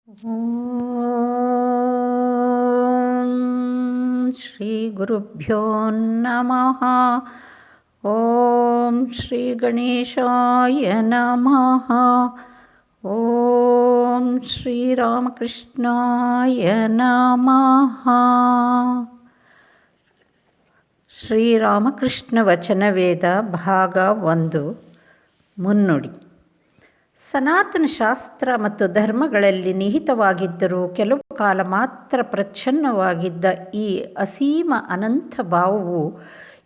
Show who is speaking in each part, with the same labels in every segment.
Speaker 1: ಓಂ ಶ್ರೀ ಗುರುಭ್ಯೋ ನಮಃ. ಓಂ ಶ್ರೀ ಗಣೇಶಾಯ ನಮಃ. ಓಂ ಶ್ರೀರಾಮಕೃಷ್ಣಾಯ ನಮಃ. ಶ್ರೀರಾಮಕೃಷ್ಣ ವಚನವೇದ ಭಾಗ 1 ಮುನ್ನುಡಿ. ಸನಾತನ ಶಾಸ್ತ್ರ ಮತ್ತು ಧರ್ಮಗಳಲ್ಲಿ ನಿಹಿತವಾಗಿದ್ದರೂ ಕೆಲವು ಕಾಲ ಮಾತ್ರ ಪ್ರಚ್ಛನ್ನವಾಗಿದ್ದ ಈ ಅಸೀಮ ಅನಂತ ಭಾವವು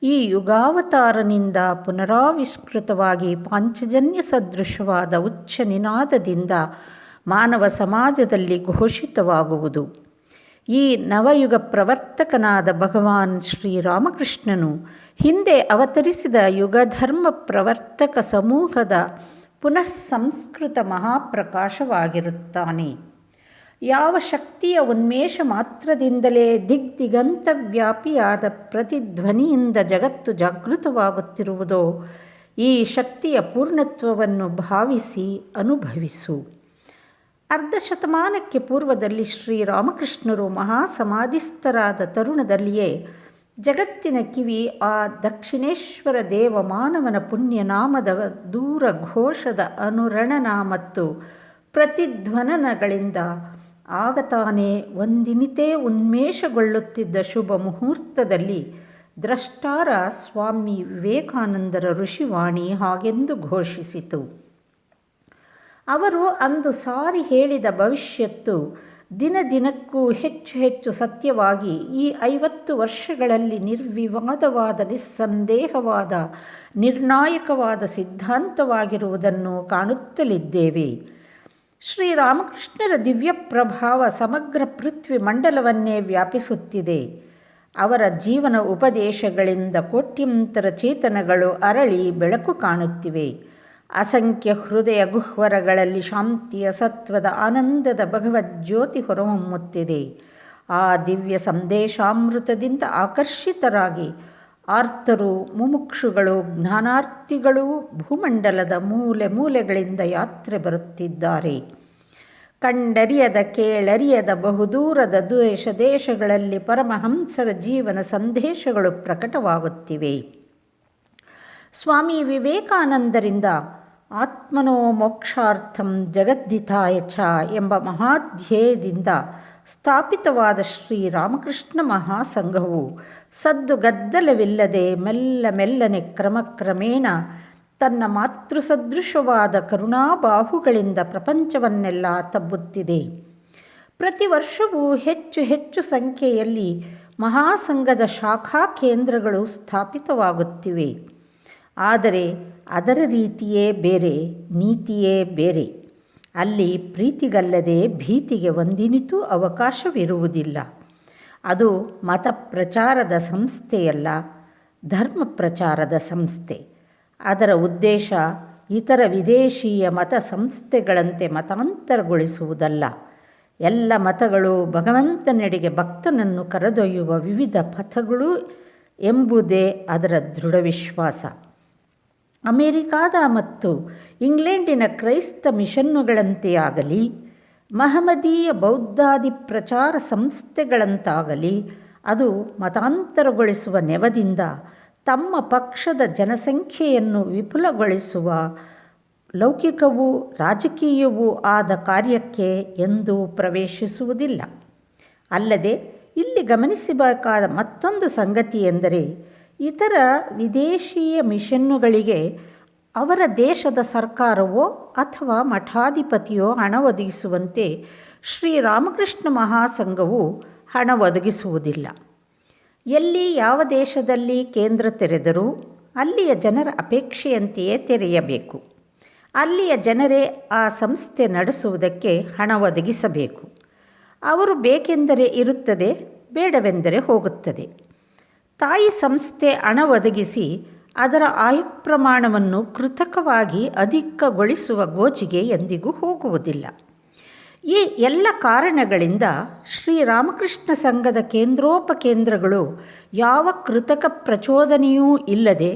Speaker 1: ಈ ಯುಗಾವತಾರನಿಂದ ಪುನರಾವಿಷ್ಕೃತವಾಗಿ ಪಾಂಚಜನ್ಯ ಸದೃಶವಾದ ಉಚ್ಚ ನಿನಾದದಿಂದ ಮಾನವ ಸಮಾಜದಲ್ಲಿ ಘೋಷಿತವಾಗುವುದು. ಈ ನವಯುಗ ಪ್ರವರ್ತಕನಾದ ಭಗವಾನ್ ಶ್ರೀರಾಮಕೃಷ್ಣನು ಹಿಂದೆ ಅವತರಿಸಿದ ಯುಗಧರ್ಮ ಪ್ರವರ್ತಕ ಸಮೂಹದ ಪುನಃ ಸಂಸ್ಕೃತ ಮಹಾಪ್ರಕಾಶವಾಗಿರುತ್ತಾನೆ. ಯಾವ ಶಕ್ತಿಯ ಉನ್ಮೇಷ ಮಾತ್ರದಿಂದಲೇ ದಿಗ್ದಿಗಂತವ್ಯಾಪಿಯಾದ ಪ್ರತಿಧ್ವನಿಯಿಂದ ಜಗತ್ತು ಜಾಗೃತವಾಗುತ್ತಿರುವುದೋ ಈ ಶಕ್ತಿಯ ಪೂರ್ಣತ್ವವನ್ನು ಭಾವಿಸಿ ಅನುಭವಿಸು. ಅರ್ಧ ಶತಮಾನಕ್ಕೆ ಪೂರ್ವದಲ್ಲಿ ಶ್ರೀರಾಮಕೃಷ್ಣರು ಮಹಾಸಮಾಧಿಸ್ಥರಾದ ತರುಣದಲ್ಲಿಯೇ ಜಗತ್ತಿನ ಕಿವಿ ಆ ದಕ್ಷಿಣೇಶ್ವರ ದೇವ ಮಾನವನ ಪುಣ್ಯನಾಮದ ದೂರ ಘೋಷದ ಅನುರಣನ ಮತ್ತು ಪ್ರತಿಧ್ವನನಗಳಿಂದ ಆಗತಾನೇ ಒಂದಿನಿತೇ ಉನ್ಮೇಷಗೊಳ್ಳುತ್ತಿದ್ದ ಶುಭ ಮುಹೂರ್ತದಲ್ಲಿ ದ್ರಷ್ಟಾರ ಸ್ವಾಮಿ ವಿವೇಕಾನಂದರ ಋಷಿವಾಣಿ ಹಾಗೆಂದು ಘೋಷಿಸಿತು. ಅವರು ಅಂದು ಸಾರಿ ಹೇಳಿದ ಭವಿಷ್ಯತ್ತು ದಿನ ದಿನಕ್ಕೂ ಹೆಚ್ಚು ಹೆಚ್ಚು ಸತ್ಯವಾಗಿ ಈ 50 ವರ್ಷಗಳಲ್ಲಿ ನಿರ್ವಿವಾದವಾದ ನಿಸ್ಸಂದೇಹವಾದ ನಿರ್ಣಾಯಕವಾದ ಸಿದ್ಧಾಂತವಾಗಿರುವುದನ್ನು ಕಾಣುತ್ತಲಿದ್ದೇವೆ. ಶ್ರೀರಾಮಕೃಷ್ಣರ ದಿವ್ಯ ಪ್ರಭಾವ ಸಮಗ್ರ ಪೃಥ್ವಿ ಮಂಡಲವನ್ನೇ ವ್ಯಾಪಿಸುತ್ತಿದೆ. ಅವರ ಜೀವನ ಉಪದೇಶಗಳಿಂದ ಕೋಟ್ಯಂತರ ಚೇತನಗಳು ಅರಳಿ ಬೆಳಕು ಕಾಣುತ್ತಿವೆ. ಅಸಂಖ್ಯ ಹೃದಯ ಗುಹ್ವರಗಳಲ್ಲಿ ಶಾಂತಿಯ ಸತ್ವದ ಆನಂದದ ಭಗವಜ್ಯೋತಿ ಹೊರಹೊಮ್ಮುತ್ತಿದೆ. ಆ ದಿವ್ಯ ಸಂದೇಶಾಮೃತದಿಂದ ಆಕರ್ಷಿತರಾಗಿ ಆರ್ತರು, ಮುಮುಕ್ಷುಗಳು, ಜ್ಞಾನಾರ್ಥಿಗಳೂ ಭೂಮಂಡಲದ ಮೂಲೆ ಮೂಲೆಗಳಿಂದ ಯಾತ್ರೆ ಬರುತ್ತಿದ್ದಾರೆ. ಕಂಡರಿಯದ ಕೇಳರಿಯದ ಬಹುದೂರದ ದೇಶಗಳಲ್ಲಿ ಪರಮಹಂಸರ ಜೀವನ ಸಂದೇಶಗಳು ಪ್ರಕಟವಾಗುತ್ತಿವೆ. ಸ್ವಾಮಿ ವಿವೇಕಾನಂದರಿಂದ ಆತ್ಮನೋ ಮೋಕ್ಷಾರ್ಥಂ ಜಗದ್ಧಿತಾಯ ಚ ಎಂಬ ಮಹಾಧ್ಯೇಯದಿಂದ ಸ್ಥಾಪಿತವಾದ ಶ್ರೀರಾಮಕೃಷ್ಣ ಮಹಾಸಂಘವು ಸದ್ದುಗದ್ದಲವಿಲ್ಲದೆ ಮೆಲ್ಲನೆ ಕ್ರಮೇಣ ತನ್ನ ಮಾತೃಸದೃಶವಾದ ಕರುಣಾಬಾಹುಗಳಿಂದ ಪ್ರಪಂಚವನ್ನೆಲ್ಲ ತಬ್ಬುತ್ತಿದೆ. ಪ್ರತಿ ವರ್ಷವೂ ಹೆಚ್ಚು ಹೆಚ್ಚು ಸಂಖ್ಯೆಯಲ್ಲಿ ಮಹಾಸಂಘದ ಶಾಖಾ ಕೇಂದ್ರಗಳು ಸ್ಥಾಪಿತವಾಗುತ್ತಿವೆ. ಆದರೆ ಅದರ ರೀತಿಯೇ ಬೇರೆ, ನೀತಿಯೇ ಬೇರೆ. ಅಲ್ಲಿ ಪ್ರೀತಿಗಲ್ಲದೆ ಭೀತಿಗೆ ಒಂದಿನಿತೂ ಅವಕಾಶವಿರುವುದಿಲ್ಲ. ಅದು ಮತ ಪ್ರಚಾರದ ಸಂಸ್ಥೆಯಲ್ಲ, ಧರ್ಮ ಪ್ರಚಾರದ ಸಂಸ್ಥೆ. ಅದರ ಉದ್ದೇಶ ಇತರ ವಿದೇಶೀಯ ಮತ ಸಂಸ್ಥೆಗಳಂತೆ ಮತಾಂತರಗೊಳಿಸುವುದಲ್ಲ. ಎಲ್ಲ ಮತಗಳು ಭಗವಂತನೆಡೆಗೆ ಭಕ್ತನನ್ನು ಕರೆದೊಯ್ಯುವ ವಿವಿಧ ಪಥಗಳು ಎಂಬುದೇ ಅದರ ದೃಢ ವಿಶ್ವಾಸ. ಅಮೆರಿಕಾದ ಮತ್ತು ಇಂಗ್ಲೆಂಡಿನ ಕ್ರೈಸ್ತ ಮಿಷನ್ನುಗಳಂತೆಯಾಗಲಿ, ಮಹಮದೀಯ ಬೌದ್ಧಾದಿ ಪ್ರಚಾರ ಸಂಸ್ಥೆಗಳಂತಾಗಲಿ ಅದು ಮತಾಂತರಗೊಳಿಸುವ ನೆವದಿಂದ ತಮ್ಮ ಪಕ್ಷದ ಜನಸಂಖ್ಯೆಯನ್ನು ವಿಪುಲಗೊಳಿಸುವ ಲೌಕಿಕವೂ ರಾಜಕೀಯವೂ ಆದ ಕಾರ್ಯಕ್ಕೆ ಎಂದೂ ಪ್ರವೇಶಿಸುವುದಿಲ್ಲ. ಅಲ್ಲದೆ ಇಲ್ಲಿ ಗಮನಿಸಬೇಕಾದ ಮತ್ತೊಂದು ಸಂಗತಿ ಎಂದರೆ, ಇತರ ವಿದೇಶೀಯ ಮಿಷನ್ನುಗಳಿಗೆ ಅವರ ದೇಶದ ಸರ್ಕಾರವೋ ಅಥವಾ ಮಠಾಧಿಪತಿಯೋ ಹಣ ಒದಗಿಸುವಂತೆ ಶ್ರೀರಾಮಕೃಷ್ಣ ಮಹಾಸಂಘವು ಹಣ ಒದಗಿಸುವುದಿಲ್ಲ. ಎಲ್ಲಿ ಯಾವ ದೇಶದಲ್ಲಿ ಕೇಂದ್ರ ತೆರೆದರೂ ಅಲ್ಲಿಯ ಜನರ ಅಪೇಕ್ಷೆಯಂತೆಯೇ ತೆರೆಯಬೇಕು. ಅಲ್ಲಿಯ ಜನರೇ ಆ ಸಂಸ್ಥೆ ನಡೆಸುವುದಕ್ಕೆ ಹಣ ಒದಗಿಸಬೇಕು. ಅವರು ಬೇಕೆಂದರೆ ಇರುತ್ತದೆ, ಬೇಡವೆಂದರೆ ಹೋಗುತ್ತದೆ. ತಾಯಿ ಸಂಸ್ಥೆ ಹಣ ಒದಗಿಸಿ ಅದರ ಆಯುಪ್ರಮಾಣವನ್ನು ಕೃತಕವಾಗಿ ಅಧಿಕಗೊಳಿಸುವ ಗೋಜಿಗೆ ಎಂದಿಗೂ ಹೋಗುವುದಿಲ್ಲ. ಈ ಎಲ್ಲ ಕಾರಣಗಳಿಂದ ಶ್ರೀರಾಮಕೃಷ್ಣ ಸಂಘದ ಕೇಂದ್ರೋಪಕೇಂದ್ರಗಳು ಯಾವ ಕೃತಕ ಪ್ರಚೋದನೆಯೂ ಇಲ್ಲದೆ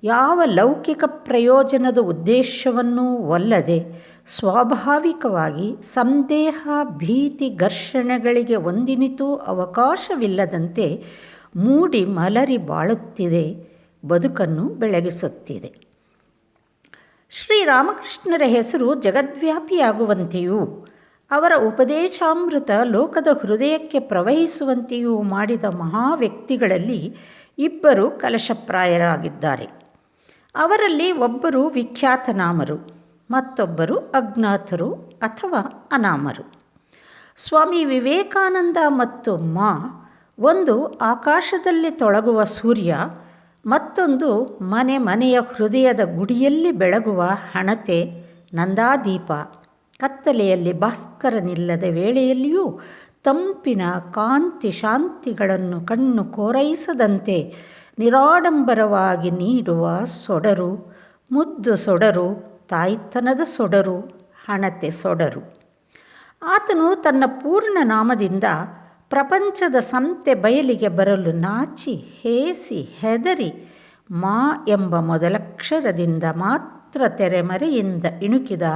Speaker 1: ಯಾವ ಲೌಕಿಕ ಪ್ರಯೋಜನದ ಉದ್ದೇಶವನ್ನೂ ಒಲ್ಲದೆ ಸ್ವಾಭಾವಿಕವಾಗಿ ಸಂದೇಹ, ಭೀತಿ, ಘರ್ಷಣೆಗಳಿಗೆ ಒಂದಿನಿತೂ ಅವಕಾಶವಿಲ್ಲದಂತೆ ಮೂಡಿ ಮಲರಿ ಬಾಳುತ್ತಿದೆ, ಬದುಕನ್ನು ಬೆಳಗಿಸುತ್ತಿದೆ. ಶ್ರೀರಾಮಕೃಷ್ಣರ ಹೆಸರು ಜಗದ್ವ್ಯಾಪಿಯಾಗುವಂತೆಯೂ ಅವರ ಉಪದೇಶಾಮೃತ ಲೋಕದ ಹೃದಯಕ್ಕೆ ಪ್ರವಹಿಸುವಂತೆಯೂ ಮಾಡಿದ ಮಹಾ ವ್ಯಕ್ತಿಗಳಲ್ಲಿ ಇಬ್ಬರು ಕಲಶಪ್ರಾಯರಾಗಿದ್ದಾರೆ. ಅವರಲ್ಲಿ ಒಬ್ಬರು ವಿಖ್ಯಾತನಾಮರು, ಮತ್ತೊಬ್ಬರು ಅಜ್ಞಾತರು ಅಥವಾ ಅನಾಮರು. ಸ್ವಾಮಿ ವಿವೇಕಾನಂದ ಮತ್ತು ಮಾ ಒಂದು ಆಕಾಶದಲ್ಲಿ ತೊಳಗುವ ಸೂರ್ಯ, ಮತ್ತೊಂದು ಮನೆ ಮನೆಯ ಹೃದಯದ ಗುಡಿಯಲ್ಲಿ ಬೆಳಗುವ ಹಣತೆ ನಂದಾದೀಪ. ಕತ್ತಲೆಯಲ್ಲಿ ಭಾಸ್ಕರನಿಲ್ಲದ ವೇಳೆಯಲ್ಲಿಯೂ ತಂಪಿನ ಕಾಂತಿ ಶಾಂತಿಗಳನ್ನು ಕಣ್ಣು ಕೋರೈಸದಂತೆ ನಿರಾಡಂಬರವಾಗಿ ನೀಡುವ ಸೊಡರು, ಮುದ್ದು ಸೊಡರು, ತಾಯ್ತನದ ಸೊಡರು, ಹಣತೆ ಸೊಡರು. ಆತನು ತನ್ನ ಪೂರ್ಣ ನಾಮದಿಂದ ಪ್ರಪಂಚದ ಸಂತೆ ಬಯಲಿಗೆ ಬರಲು ನಾಚಿ, ಹೇಸಿ, ಹೆದರಿ ಮಾ ಎಂಬ ಮೊದಲಕ್ಷರದಿಂದ ಮಾತ್ರ ತೆರೆಮರೆಯಿಂದ ಇಣುಕಿದ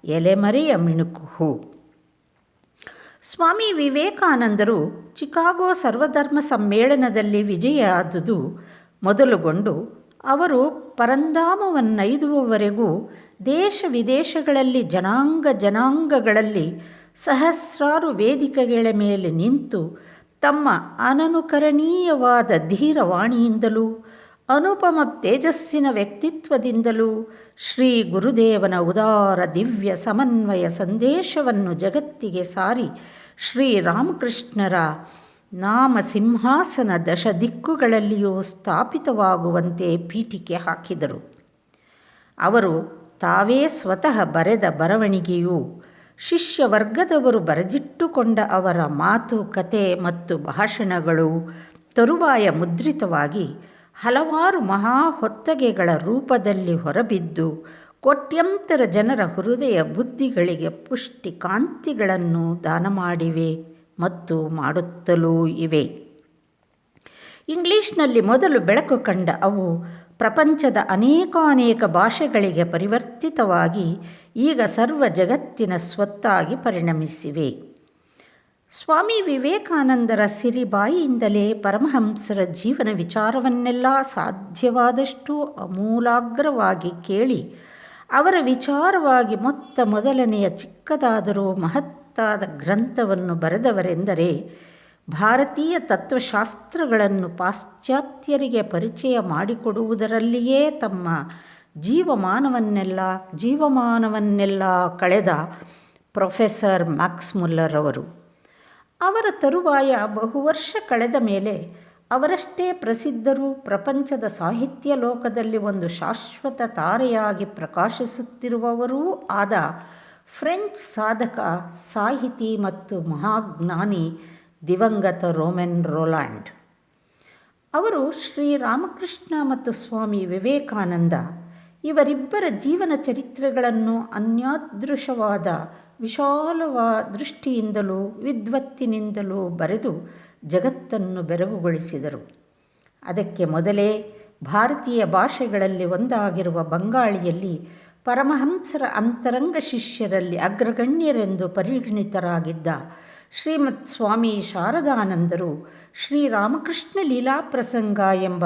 Speaker 1: ಎಲೆಮರೆಯ ಮಿಣುಕು ಹೂ. ಸ್ವಾಮಿ ವಿವೇಕಾನಂದರು ಚಿಕಾಗೋ ಸರ್ವಧರ್ಮ ಸಮ್ಮೇಳನದಲ್ಲಿ ವಿಜಯಿಯಾದುದು ಮೊದಲುಗೊಂಡು ಅವರು ಪರಂಧಾಮವನ್ನೈದುವವರೆಗೂ ದೇಶ ವಿದೇಶಗಳಲ್ಲಿ ಜನಾಂಗಗಳಲ್ಲಿ ಸಹಸ್ರಾರು ವೇದಿಕೆಗಳ ಮೇಲೆ ನಿಂತು ತಮ್ಮ ಅನನುಕರಣೀಯವಾದ ಧೀರವಾಣಿಯಿಂದಲೂ ಅನುಪಮ ತೇಜಸ್ಸಿನ ವ್ಯಕ್ತಿತ್ವದಿಂದಲೂ ಶ್ರೀ ಗುರುದೇವನ ಉದಾರ ದಿವ್ಯ ಸಮನ್ವಯ ಸಂದೇಶವನ್ನು ಜಗತ್ತಿಗೆ ಸಾರಿ ಶ್ರೀರಾಮಕೃಷ್ಣರ ನಾಮ ಸಿಂಹಾಸನ ದಶ ದಿಕ್ಕುಗಳಲ್ಲಿಯೂ ಸ್ಥಾಪಿತವಾಗುವಂತೆ ಪೀಠಿಕೆ ಹಾಕಿದರು. ಅವರು ತಾವೇ ಸ್ವತಃ ಬರೆದ ಬರವಣಿಗೆಯೂ ಶಿಷ್ಯ ವರ್ಗದವರು ಬರೆದಿಟ್ಟುಕೊಂಡ ಅವರ ಮಾತು, ಕತೆ ಮತ್ತು ಭಾಷಣಗಳು ತರುವಾಯ ಮುದ್ರಿತವಾಗಿ ಹಲವಾರು ಮಹಾ ಹೊತ್ತಗೆಗಳ ರೂಪದಲ್ಲಿ ಹೊರಬಿದ್ದು ಕೋಟ್ಯಂತರ ಜನರ ಹೃದಯ ಬುದ್ಧಿಗಳಿಗೆ ಪುಷ್ಟಿ ಕಾಂತಿಗಳನ್ನು ದಾನ ಮಾಡಿವೆ ಮತ್ತು ಮಾಡುತ್ತಲೂ ಇವೆ. ಇಂಗ್ಲಿಷ್ನಲ್ಲಿ ಮೊದಲು ಬೆಳಕು ಕಂಡ ಅವು ಪ್ರಪಂಚದ ಅನೇಕಾನೇಕ ಭಾಷೆಗಳಿಗೆ ಪರಿವರ್ತಿತವಾಗಿ ಈಗ ಸರ್ವ ಜಗತ್ತಿನ ಸ್ವತ್ತಾಗಿ ಪರಿಣಮಿಸಿವೆ. ಸ್ವಾಮಿ ವಿವೇಕಾನಂದರ ಸಿರಿಬಾಯಿಯಿಂದಲೇ ಪರಮಹಂಸರ ಜೀವನ ವಿಚಾರವನ್ನೆಲ್ಲ ಸಾಧ್ಯವಾದಷ್ಟು ಅಮೂಲಾಗ್ರವಾಗಿ ಕೇಳಿ ಅವರ ವಿಚಾರವಾಗಿ ಮೊದಲನೆಯ ಚಿಕ್ಕದಾದರೂ ಮಹತ್ತಾದ ಗ್ರಂಥವನ್ನು ಬರೆದವರೆಂದರೆ ಭಾರತೀಯ ತತ್ವಶಾಸ್ತ್ರಗಳನ್ನು ಪಾಶ್ಚಾತ್ಯರಿಗೆ ಪರಿಚಯ ಮಾಡಿಕೊಡುವುದರಲ್ಲಿಯೇ ತಮ್ಮ ಜೀವಮಾನವನ್ನೆಲ್ಲ ಕಳೆದ ಪ್ರೊಫೆಸರ್ ಮ್ಯಾಕ್ಸ್ ಮುಲ್ಲರ್ ಅವರು. ಅವರ ತರುವಾಯ ಬಹುವರ್ಷ ಕಳೆದ ಮೇಲೆ ಅವರಷ್ಟೇ ಪ್ರಸಿದ್ಧರು, ಪ್ರಪಂಚದ ಸಾಹಿತ್ಯ ಲೋಕದಲ್ಲಿ ಒಂದು ಶಾಶ್ವತ ತಾರೆಯಾಗಿ ಪ್ರಕಾಶಿಸುತ್ತಿರುವವರೂ ಆದ ಫ್ರೆಂಚ್ ಸಾಧಕ, ಸಾಹಿತಿ ಮತ್ತು ಮಹಾಜ್ಞಾನಿ ದಿವಂಗತ ರೋಮೆನ್ ರೋಲ್ಯಾಂಡ್ ಅವರು ಶ್ರೀರಾಮಕೃಷ್ಣ ಮತ್ತು ಸ್ವಾಮಿ ವಿವೇಕಾನಂದ ಇವರಿಬ್ಬರ ಜೀವನ ಚರಿತ್ರೆಗಳನ್ನು ಅನ್ಯಾದೃಶವಾದ ವಿಶಾಲವಾದ ದೃಷ್ಟಿಯಿಂದಲೂ ವಿದ್ವತ್ತಿನಿಂದಲೂ ಬರೆದು ಜಗತ್ತನ್ನು ಬೆರಗುಗೊಳಿಸಿದರು. ಅದಕ್ಕೆ ಮೊದಲೇ ಭಾರತೀಯ ಭಾಷೆಗಳಲ್ಲಿ ಒಂದಾಗಿರುವ ಬಂಗಾಳಿಯಲ್ಲಿ ಪರಮಹಂಸರ ಅಂತರಂಗ ಶಿಷ್ಯರಲ್ಲಿ ಅಗ್ರಗಣ್ಯರೆಂದು ಪರಿಗಣಿತರಾಗಿದ್ದ ಶ್ರೀಮತ್ ಸ್ವಾಮಿ ಶಾರದಾನಂದರು ಶ್ರೀರಾಮಕೃಷ್ಣ ಲೀಲಾಪ್ರಸಂಗ ಎಂಬ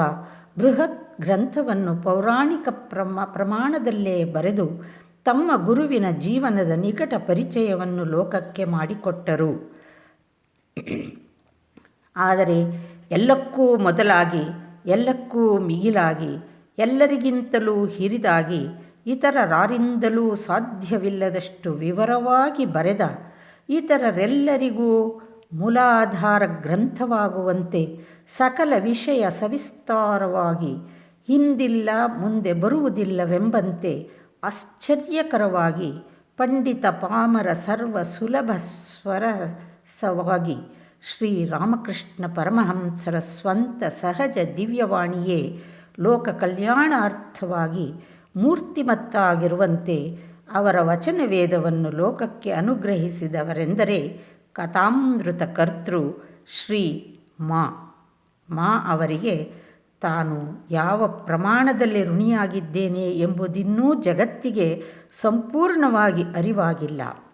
Speaker 1: ಬೃಹತ್ ಗ್ರಂಥವನ್ನು ಪೌರಾಣಿಕ ಪ್ರಮಾಣದಲ್ಲೇ ಬರೆದು ತಮ್ಮ ಗುರುವಿನ ಜೀವನದ ನಿಕಟ ಪರಿಚಯವನ್ನು ಲೋಕಕ್ಕೆ ಮಾಡಿಕೊಟ್ಟರು. ಆದರೆ ಎಲ್ಲಕ್ಕೂ ಮೊದಲಾಗಿ, ಎಲ್ಲಕ್ಕೂ ಮಿಗಿಲಾಗಿ, ಎಲ್ಲರಿಗಿಂತಲೂ ಹಿರಿದಾಗಿ, ಇತರರಾರಿಂದಲೂ ಸಾಧ್ಯವಿಲ್ಲದಷ್ಟು ವಿವರವಾಗಿ ಬರೆದ, ಇತರರೆಲ್ಲರಿಗೂ ಮೂಲಾಧಾರ ಗ್ರಂಥವಾಗುವಂತೆ ಸಕಲ ವಿಷಯ ಸವಿಸ್ತಾರವಾಗಿ, ಹಿಂದಿಲ್ಲ ಮುಂದೆ ಬರುವುದಿಲ್ಲವೆಂಬಂತೆ ಆಶ್ಚರ್ಯಕರವಾಗಿ, ಪಂಡಿತ ಪಾಮರ ಸರ್ವ ಸುಲಭ ಸ್ವರಸವಾಗಿ ಶ್ರೀರಾಮಕೃಷ್ಣ ಪರಮಹಂಸರ ಸ್ವಂತ ಸಹಜ ದಿವ್ಯವಾಣಿಯೇ ಲೋಕ ಕಲ್ಯಾಣಾರ್ಥವಾಗಿ ಮೂರ್ತಿಮತ್ತಾಗಿರುವಂತೆ ಅವರ ವಚನವೇದವನ್ನು ಲೋಕಕ್ಕೆ ಅನುಗ್ರಹಿಸಿದವರೆಂದರೆ ಕಥಾಮೃತ ಕರ್ತೃ ಶ್ರೀ ಮಾ ಅವರಿಗೆ ತಾನು ಯಾವ ಪ್ರಮಾಣದಲ್ಲಿ ಋಣಿಯಾಗಿದ್ದೇನೆ ಎಂಬುದಿನ್ನೂ ಜಗತ್ತಿಗೆ ಸಂಪೂರ್ಣವಾಗಿ ಅರಿವಾಗಿಲ್ಲ.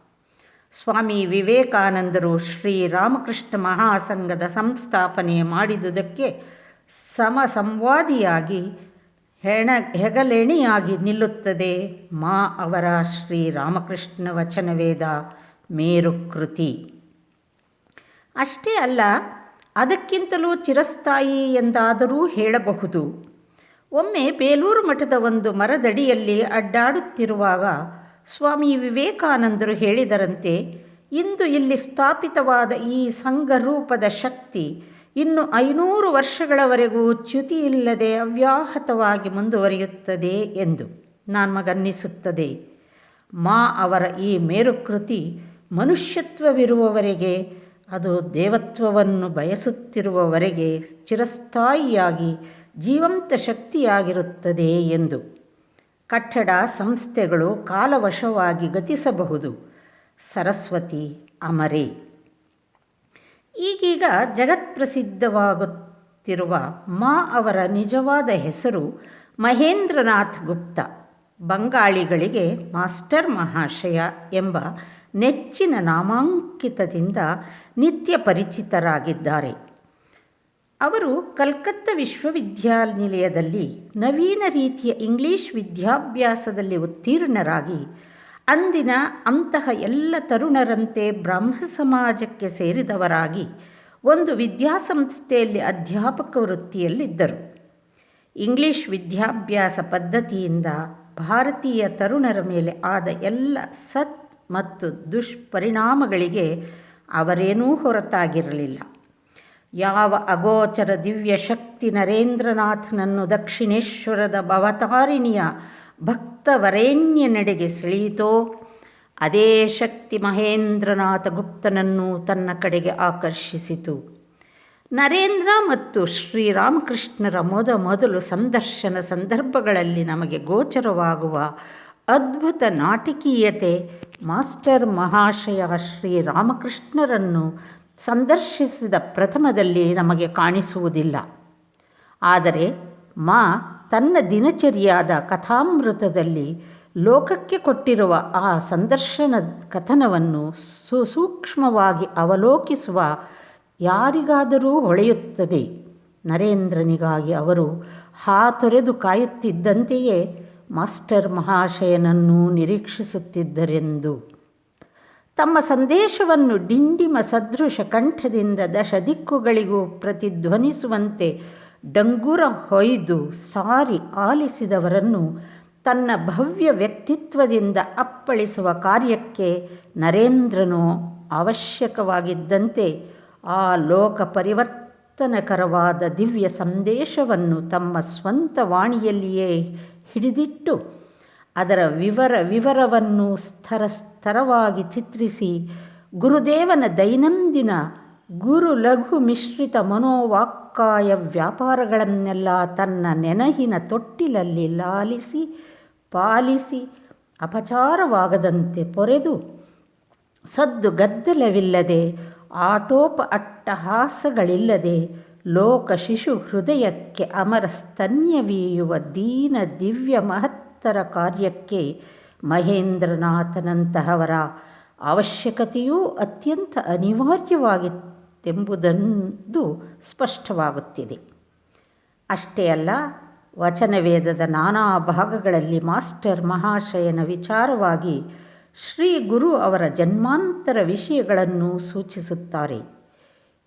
Speaker 1: ಸ್ವಾಮಿ ವಿವೇಕಾನಂದರು ಶ್ರೀರಾಮಕೃಷ್ಣ ಮಹಾಸಂಘದ ಸಂಸ್ಥಾಪನೆ ಮಾಡಿದುದಕ್ಕೆ ಸಮಸಂವಾದಿಯಾಗಿ ಹೆಗಲೆಣೆಯಾಗಿ ನಿಲ್ಲುತ್ತದೆ ಮಾ ಅವರ ಶ್ರೀರಾಮಕೃಷ್ಣ ವಚನವೇದ ಮೇರುಕೃತಿ. ಅಷ್ಟೇ ಅಲ್ಲ, ಅದಕ್ಕಿಂತಲೂ ಚಿರಸ್ಥಾಯಿ ಎಂದಾದರೂ ಹೇಳಬಹುದು. ಒಮ್ಮೆ ಬೇಲೂರು ಮಠದ ಒಂದು ಮರದಡಿಯಲ್ಲಿ ಅಡ್ಡಾಡುತ್ತಿರುವಾಗ ಸ್ವಾಮಿ ವಿವೇಕಾನಂದರು ಹೇಳಿದರಂತೆ, ಇಂದು ಇಲ್ಲಿ ಸ್ಥಾಪಿತವಾದ ಈ ಸಂಘರೂಪದ ಶಕ್ತಿ ಇನ್ನು 500 ವರ್ಷಗಳವರೆಗೂ ಚ್ಯುತಿಯಿಲ್ಲದೆ ಅವ್ಯಾಹತವಾಗಿ ಮುಂದುವರಿಯುತ್ತದೆ ಎಂದು ನಮಗನ್ನಿಸುತ್ತದೆ. ಮಾ ಅವರ ಈ ಮೇರುಕೃತಿ ಮನುಷ್ಯತ್ವವಿರುವವರೆಗೆ, ಅದು ದೇವತ್ವವನ್ನು ಬಯಸುತ್ತಿರುವವರೆಗೆ ಚಿರಸ್ಥಾಯಿಯಾಗಿ ಜೀವಂತ ಶಕ್ತಿಯಾಗಿರುತ್ತದೆ ಎಂದು. ಕಟ್ಟಡ ಸಂಸ್ಥೆಗಳು ಕಾಲವಶವಾಗಿ ಗತಿಸಬಹುದು, ಸರಸ್ವತಿ ಅಮರೇ. ಈಗೀಗ ಜಗತ್ಪ್ರಸಿದ್ಧವಾಗುತ್ತಿರುವ ಮಾ ಅವರ ನಿಜವಾದ ಹೆಸರು ಮಹೇಂದ್ರನಾಥ್ ಗುಪ್ತ. ಬಂಗಾಳಿಗಳಿಗೆ ಮಾಸ್ಟರ್ ಮಹಾಶಯ ಎಂಬ ನೆಚ್ಚಿನ ನಾಮಾಂಕಿತದಿಂದ ನಿತ್ಯ ಪರಿಚಿತರಾಗಿದ್ದಾರೆ. ಅವರು ಕಲ್ಕತ್ತಾ ವಿಶ್ವವಿದ್ಯಾನಿಲಯದಲ್ಲಿ ನವೀನ ರೀತಿಯ ಇಂಗ್ಲಿಷ್ ವಿದ್ಯಾಭ್ಯಾಸದಲ್ಲಿ ಉತ್ತೀರ್ಣರಾಗಿ ಅಂದಿನ ಅಂತಹ ಎಲ್ಲ ತರುಣರಂತೆ ಬ್ರಾಹ್ಮ ಸಮಾಜಕ್ಕೆ ಸೇರಿದವರಾಗಿ ಒಂದು ವಿದ್ಯಾಸಂಸ್ಥೆಯಲ್ಲಿ ಅಧ್ಯಾಪಕ ವೃತ್ತಿಯಲ್ಲಿದ್ದರು. ಇಂಗ್ಲಿಷ್ ವಿದ್ಯಾಭ್ಯಾಸ ಪದ್ಧತಿಯಿಂದ ಭಾರತೀಯ ತರುಣರ ಮೇಲೆ ಆದ ಎಲ್ಲ ಸತ್ ಮತ್ತು ದುಷ್ಪರಿಣಾಮಗಳಿಗೆ ಅವರೇನೂ ಹೊರತಾಗಿರಲಿಲ್ಲ. ಯಾವ ಅಗೋಚರ ದಿವ್ಯ ಶಕ್ತಿ ನರೇಂದ್ರನಾಥನನ್ನು ದಕ್ಷಿಣೇಶ್ವರದ ಭವತಾರಿಣಿಯ ಭಕ್ತವರೇಣ್ಯನೆಡೆಗೆ ಸೆಳೆಯಿತೋ, ಅದೇ ಶಕ್ತಿ ಮಹೇಂದ್ರನಾಥ ಗುಪ್ತನನ್ನು ತನ್ನ ಕಡೆಗೆ ಆಕರ್ಷಿಸಿತು. ನರೇಂದ್ರ ಮತ್ತು ಶ್ರೀರಾಮಕೃಷ್ಣರ ಮೊದಲು ಸಂದರ್ಶನ ಸಂದರ್ಭಗಳಲ್ಲಿ ನಮಗೆ ಗೋಚರವಾಗುವ ಅದ್ಭುತ ನಾಟಕೀಯತೆ ಮಾಸ್ಟರ್ ಮಹಾಶಯ ಶ್ರೀರಾಮಕೃಷ್ಣರನ್ನು ಸಂದರ್ಶಿಸಿದ ಪ್ರಥಮದಲ್ಲಿ ನಮಗೆ ಕಾಣಿಸುವುದಿಲ್ಲ. ಆದರೆ ಮಾ ತನ್ನ ದಿನಚರಿಯಾದ ಕಥಾಮೃತದಲ್ಲಿ ಲೋಕಕ್ಕೆ ಕೊಟ್ಟಿರುವ ಆ ಸಂದರ್ಶನ ಕಥನವನ್ನು ಸೂಕ್ಷ್ಮವಾಗಿ ಅವಲೋಕಿಸುವ ಯಾರಿಗಾದರೂ ಹೊಳೆಯುತ್ತದೆ. ನರೇಂದ್ರನಿಗಾಗಿ ಅವರು ಹಾತೊರೆದು ಕಾಯುತ್ತಿದ್ದಂತೆಯೇ ಮಾಸ್ಟರ್ ಮಹಾಶಯನನ್ನು ನಿರೀಕ್ಷಿಸುತ್ತಿದ್ದರೆಂದು. ತಮ್ಮ ಸಂದೇಶವನ್ನು ಡಿಂಡಿಮ ಸದೃಶ ಕಂಠದಿಂದ ದಶ ದಿಕ್ಕುಗಳಿಗೂ ಪ್ರತಿಧ್ವನಿಸುವಂತೆ ಡಂಗುರ ಹೊಯ್ದು ಸಾರಿ ಆಲಿಸಿದವರನ್ನು ತನ್ನ ಭವ್ಯ ವ್ಯಕ್ತಿತ್ವದಿಂದ ಅಪ್ಪಳಿಸುವ ಕಾರ್ಯಕ್ಕೆ ನರೇಂದ್ರನು ಅವಶ್ಯಕವಾಗಿದ್ದಂತೆ ಆ ಲೋಕ ಪರಿವರ್ತನಕರವಾದ ದಿವ್ಯ ಸಂದೇಶವನ್ನು ತಮ್ಮ ಸ್ವಂತ ವಾಣಿಯಲ್ಲಿಯೇ ಹಿಡಿದಿಟ್ಟು ಅದರ ವಿವರವನ್ನು ಸ್ತರವಾಗಿ ಚಿತ್ರಿಸಿ ಗುರುದೇವನ ದೈನಂದಿನ ಗುರು ಲಘು ಮಿಶ್ರಿತ ಮನೋವಾಕ್ಕಾಯ ವ್ಯಾಪಾರಗಳನ್ನೆಲ್ಲ ತನ್ನ ನೆನಹಿನ ತೊಟ್ಟಿಲಲ್ಲಿ ಲಾಲಿಸಿ ಪಾಲಿಸಿ ಅಪಚಾರವಾಗದಂತೆ ಪೊರೆದು ಸದ್ದು ಗದ್ದಲವಿಲ್ಲದೆ ಆಟೋಪ ಅಟ್ಟಹಾಸಗಳಿಲ್ಲದೆ ಲೋಕ ಶಿಶು ಹೃದಯಕ್ಕೆ ಅಮರ ಸ್ತನ್ಯವೀಯುವ ದೀನ ದಿವ್ಯ ಮಹತ್ತರ ಕಾರ್ಯಕ್ಕೆ ಮಹೇಂದ್ರನಾಥನಂತಹವರ ಅವಶ್ಯಕತೆಯೂ ಅತ್ಯಂತ ಅನಿವಾರ್ಯವಾಗಿತ್ತೆಂಬುದೊಂದು ಸ್ಪಷ್ಟವಾಗುತ್ತಿದೆ. ಅಷ್ಟೇ ಅಲ್ಲ, ವಚನವೇದದ ನಾನಾ ಭಾಗಗಳಲ್ಲಿ ಮಾಸ್ಟರ್ ಮಹಾಶಯನ ವಿಚಾರವಾಗಿ ಶ್ರೀ ಗುರು ಅವರ ಜನ್ಮಾಂತರ ವಿಷಯಗಳನ್ನು ಸೂಚಿಸುತ್ತಾರೆ.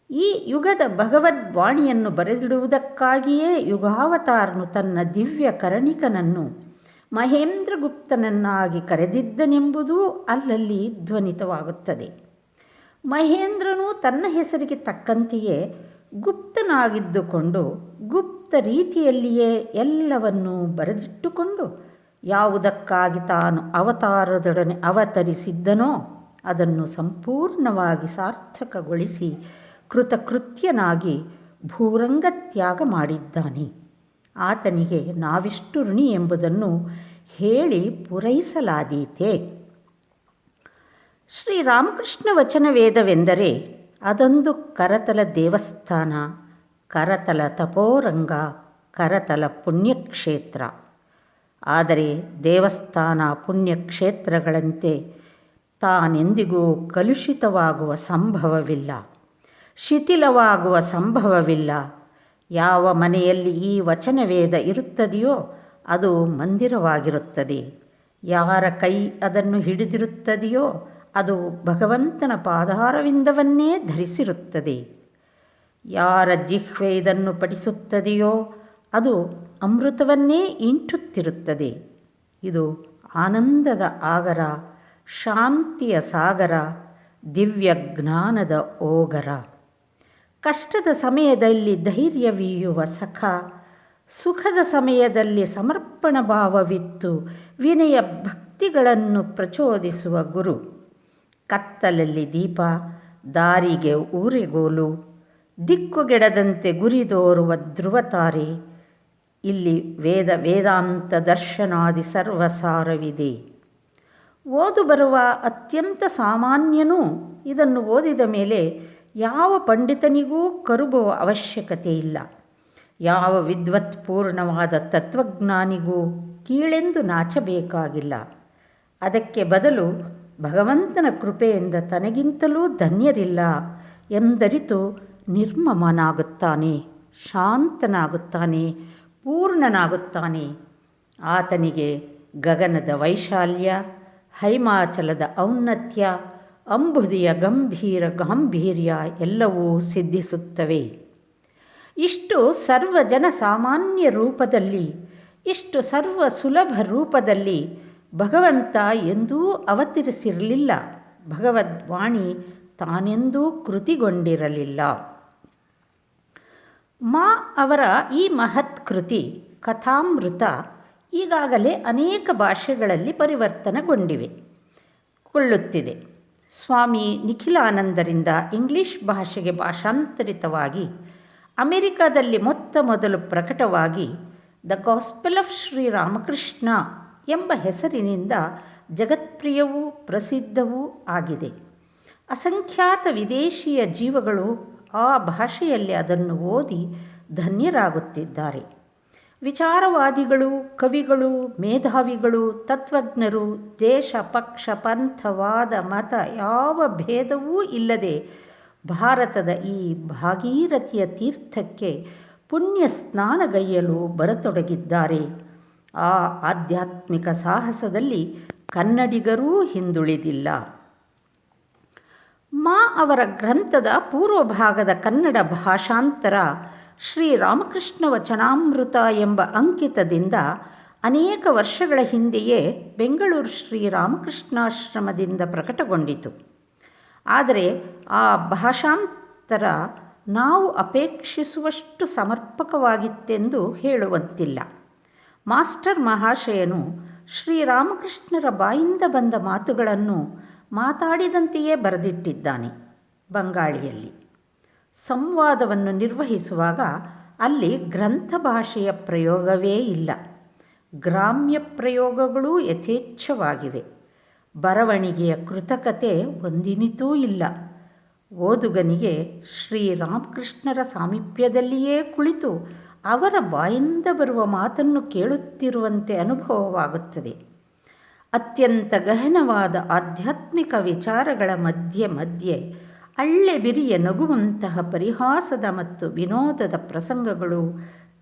Speaker 1: ಈ ಯುಗದ ಭಗವದ್ವಾಣಿಯನ್ನು ಬರೆದಿಡುವುದಕ್ಕಾಗಿಯೇ ಯುಗಾವತಾರನು ತನ್ನ ದಿವ್ಯ ಕರ್ಣಿಕನನ್ನು ಮಹೇಂದ್ರಗುಪ್ತನನ್ನಾಗಿ ಕರೆದಿದ್ದನೆಂಬುದೂ ಅಲ್ಲಲ್ಲಿ ಧ್ವನಿತವಾಗುತ್ತದೆ. ಮಹೇಂದ್ರನು ತನ್ನ ಹೆಸರಿಗೆ ತಕ್ಕಂತೆಯೇ ಗುಪ್ತನಾಗಿದ್ದುಕೊಂಡು ಗುಪ್ತ ರೀತಿಯಲ್ಲಿಯೇ ಎಲ್ಲವನ್ನೂ ಬರೆದಿಟ್ಟುಕೊಂಡು ಯಾವುದಕ್ಕಾಗಿ ತಾನು ಅವತಾರದೊಡನೆ ಅವತರಿಸಿದ್ದನೋ ಅದನ್ನು ಸಂಪೂರ್ಣವಾಗಿ ಸಾರ್ಥಕಗೊಳಿಸಿ ಕೃತಕೃತ್ಯನಾಗಿ ಭೂರಂಗ ತ್ಯಾಗ ಮಾಡಿದ್ದಾನೆ. ಆತನಿಗೆ ನಾವಿಷ್ಟು ಋಣಿ ಎಂಬುದನ್ನು ಹೇಳಿ ಪೂರೈಸಲಾದೀತೆ. ಶ್ರೀರಾಮಕೃಷ್ಣ ವಚನವೇದವೆಂದರೆ ಅದೊಂದು ಕರತಲ ದೇವಸ್ಥಾನ, ಕರತಲ ತಪೋರಂಗ, ಕರತಲ ಪುಣ್ಯಕ್ಷೇತ್ರ. ಆದರೆ ದೇವಸ್ಥಾನ ಪುಣ್ಯಕ್ಷೇತ್ರಗಳಂತೆ ತಾನೆಂದಿಗೂ ಕಲುಷಿತವಾಗುವ ಸಂಭವವಿಲ್ಲ, ಶಿಥಿಲವಾಗುವ ಸಂಭವವಿಲ್ಲ. ಯಾವ ಮನೆಯಲ್ಲಿ ಈ ವಚನವೇದ ಇರುತ್ತದೆಯೋ ಅದು ಮಂದಿರವಾಗಿರುತ್ತದೆ. ಯಾರ ಕೈ ಅದನ್ನು ಹಿಡಿದಿರುತ್ತದೆಯೋ ಅದು ಭಗವಂತನ ಪಾದಾರವಿಂದವನ್ನೇ ಧರಿಸಿರುತ್ತದೆ. ಯಾರ ಜಿಹ್ವೆ ಇದನ್ನು ಪಠಿಸುತ್ತದೆಯೋ ಅದು ಅಮೃತವನ್ನೇ ಇಂಟುತ್ತಿರುತ್ತದೆ. ಇದು ಆನಂದದ ಆಗರ, ಶಾಂತಿಯ ಸಾಗರ, ದಿವ್ಯ ಜ್ಞಾನದ ಓಗರ. ಕಷ್ಟದ ಸಮಯದಲ್ಲಿ ಧೈರ್ಯವೀಯುವ ಸಖ, ಸುಖದ ಸಮಯದಲ್ಲಿ ಸಮರ್ಪಣ ಭಾವವಿತ್ತು ವಿನಯ ಭಕ್ತಿಗಳನ್ನು ಪ್ರಚೋದಿಸುವ ಗುರು. ಕತ್ತಲಲ್ಲಿ ದೀಪ, ದಾರಿಗೆ ಊರೆಗೋಲು, ದಿಕ್ಕುಗೆಡದಂತೆ ಗುರಿದೋರುವ ಧ್ರುವತಾರೆ. ಇಲ್ಲಿ ವೇದಾಂತ ದರ್ಶನಾದಿ ಸರ್ವಸಾರವಿದೆ. ಓದು ಬರುವ ಅತ್ಯಂತ ಸಾಮಾನ್ಯನೂ ಇದನ್ನು ಓದಿದ ಮೇಲೆ ಯಾವ ಪಂಡಿತನಿಗೂ ಕರುಬುವ ಅವಶ್ಯಕತೆ ಇಲ್ಲ. ಯಾವ ವಿದ್ವತ್ಪೂರ್ಣವಾದ ತತ್ವಜ್ಞಾನಿಗೂ ಕೀಳೆಂದು ನಾಚಬೇಕಾಗಿಲ್ಲ. ಅದಕ್ಕೆ ಬದಲು ಭಗವಂತನ ಕೃಪೆಯಿಂದ ತನಗಿಂತಲೂ ಧನ್ಯರಿಲ್ಲ ಎಂದರಿತು ನಿರ್ಮಮನಾಗುತ್ತಾನೆ, ಶಾಂತನಾಗುತ್ತಾನೆ, ಪೂರ್ಣನಾಗುತ್ತಾನೆ. ಆತನಿಗೆ ಗಗನದ ವೈಶಾಲ್ಯ, ಹೈಮಾಚಲದ ಔನ್ನತ್ಯ, ಅಂಬುದಿಯ ಗಂಭೀರ ಗಾಂಭೀರ್ಯ ಎಲ್ಲವೂ ಸಿದ್ಧಿಸುತ್ತವೆ. ಇಷ್ಟು ಸರ್ವಜನ ಸಾಮಾನ್ಯ ರೂಪದಲ್ಲಿ, ಇಷ್ಟು ಸರ್ವ ಸುಲಭ ರೂಪದಲ್ಲಿ ಭಗವಂತ ಎಂದೂ ಅವತರಿಸಿರಲಿಲ್ಲ. ಭಗವದ್ವಾಣಿ ತಾನೆಂದೂ ಕೃತಿಗೊಂಡಿರಲಿಲ್ಲ. ಮಾ ಅವರ ಈ ಮಹತ್ ಕೃತಿ ಕಥಾಮೃತ ಈಗಾಗಲೇ ಅನೇಕ ಭಾಷೆಗಳಲ್ಲಿ ಕೊಳ್ಳುತ್ತಿದೆ. ಸ್ವಾಮಿ ನಿಖಿಲಾನಂದರಿಂದ ಇಂಗ್ಲಿಷ್ ಭಾಷೆಗೆ ಭಾಷಾಂತರಿತವಾಗಿ ಅಮೆರಿಕದಲ್ಲಿ ಮೊದಲು ಪ್ರಕಟವಾಗಿ ದ ಗಾಸ್ಪೆಲ್ ಆಫ್ ಶ್ರೀರಾಮಕೃಷ್ಣ ಎಂಬ ಹೆಸರಿನಿಂದ ಜಗತ್ಪ್ರಿಯವೂ ಪ್ರಸಿದ್ಧವೂ ಆಗಿದೆ. ಅಸಂಖ್ಯಾತ ವಿದೇಶಿಯ ಜೀವಗಳು ಆ ಭಾಷೆಯಲ್ಲಿ ಅದನ್ನು ಓದಿ ಧನ್ಯರಾಗುತ್ತಿದ್ದಾರೆ. ವಿಚಾರವಾದಿಗಳು, ಕವಿಗಳು, ಮೇಧಾವಿಗಳು, ತತ್ವಜ್ಞರು, ದೇಶ, ಪಕ್ಷ, ಪಂಥ, ವಾದ, ಮತ ಯಾವ ಭೇದವೂ ಇಲ್ಲದೆ ಭಾರತದ ಈ ಭಾಗೀರಥಿಯ ತೀರ್ಥಕ್ಕೆ ಪುಣ್ಯ ಸ್ನಾನಗೈಯಲು ಬರತೊಡಗಿದ್ದಾರೆ. ಆ ಆಧ್ಯಾತ್ಮಿಕ ಸಾಹಸದಲ್ಲಿ ಕನ್ನಡಿಗರೂ ಹಿಂದುಳಿದಿಲ್ಲ. ಮಾ ಅವರ ಗ್ರಂಥದ ಪೂರ್ವಭಾಗದ ಕನ್ನಡ ಭಾಷಾಂತರ ಶ್ರೀರಾಮಕೃಷ್ಣ ವಚನಾಮೃತ ಎಂಬ ಅಂಕಿತದಿಂದ ಅನೇಕ ವರ್ಷಗಳ ಹಿಂದೆಯೇ ಬೆಂಗಳೂರು ಶ್ರೀರಾಮಕೃಷ್ಣಾಶ್ರಮದಿಂದ ಪ್ರಕಟಗೊಂಡಿತು. ಆದರೆ ಆ ಭಾಷಾಂತರ ನಾವು ಅಪೇಕ್ಷಿಸುವಷ್ಟು ಸಮರ್ಪಕವಾಗಿತ್ತೆಂದು ಹೇಳುವಂತಿಲ್ಲ. ಮಾಸ್ಟರ್ ಮಹಾಶಯನು ಶ್ರೀರಾಮಕೃಷ್ಣರ ಬಾಯಿಂದ ಬಂದ ಮಾತುಗಳನ್ನು ಮಾತಾಡಿದಂತೆಯೇ ಬರೆದಿಟ್ಟಿದ್ದಾನೆ. ಬಂಗಾಳಿಯಲ್ಲಿ ಸಂವಾದವನ್ನು ನಿರ್ವಹಿಸುವಾಗ ಅಲ್ಲಿ ಗ್ರಂಥ ಭಾಷೆಯ ಪ್ರಯೋಗವೇ ಇಲ್ಲ. ಗ್ರಾಮ್ಯ ಪ್ರಯೋಗಗಳೂ ಯಥೇಚ್ಛವಾಗಿವೆ. ಬರವಣಿಗೆಯ ಕೃತಕತೆ ಒಂದಿನಿತೂ ಇಲ್ಲ. ಓದುಗನಿಗೆ ಶ್ರೀರಾಮಕೃಷ್ಣರ ಸಾಮೀಪ್ಯದಲ್ಲಿಯೇ ಕುಳಿತು ಅವರ ಬಾಯಿಂದ ಬರುವ ಮಾತನ್ನು ಕೇಳುತ್ತಿರುವಂತೆ ಅನುಭವವಾಗುತ್ತದೆ. ಅತ್ಯಂತ ಗಹನವಾದ ಆಧ್ಯಾತ್ಮಿಕ ವಿಚಾರಗಳ ಮಧ್ಯೆ ಅಳ್ಳೆಬಿರಿಯ ನಗುವಂತಹ ಪರಿಹಾಸದ ಮತ್ತು ವಿನೋದದ ಪ್ರಸಂಗಗಳು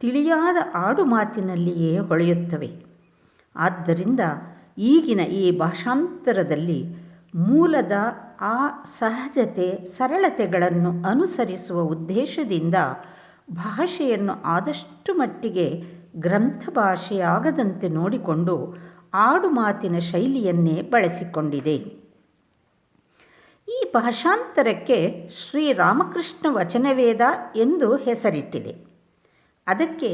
Speaker 1: ತಿಳಿಯಾದ ಆಡುಮಾತಿನಲ್ಲಿಯೇ ಹೊಳೆಯುತ್ತವೆ. ಆದ್ದರಿಂದ ಈಗಿನ ಈ ಭಾಷಾಂತರದಲ್ಲಿ ಮೂಲದ ಆ ಸಹಜತೆ, ಸರಳತೆಗಳನ್ನು ಅನುಸರಿಸುವ ಉದ್ದೇಶದಿಂದ ಭಾಷೆಯನ್ನು ಆದಷ್ಟು ಮಟ್ಟಿಗೆ ಗ್ರಂಥ ಭಾಷೆಯಾಗದಂತೆ ನೋಡಿಕೊಂಡು ಆಡುಮಾತಿನ ಶೈಲಿಯನ್ನೇ ಬಳಸಿಕೊಂಡಿದೆ. ಈ ಭಾಷಾಂತರಕ್ಕೆ ಶ್ರೀರಾಮಕೃಷ್ಣ ವಚನವೇದ ಎಂದು ಹೆಸರಿಟ್ಟಿದೆ. ಅದಕ್ಕೆ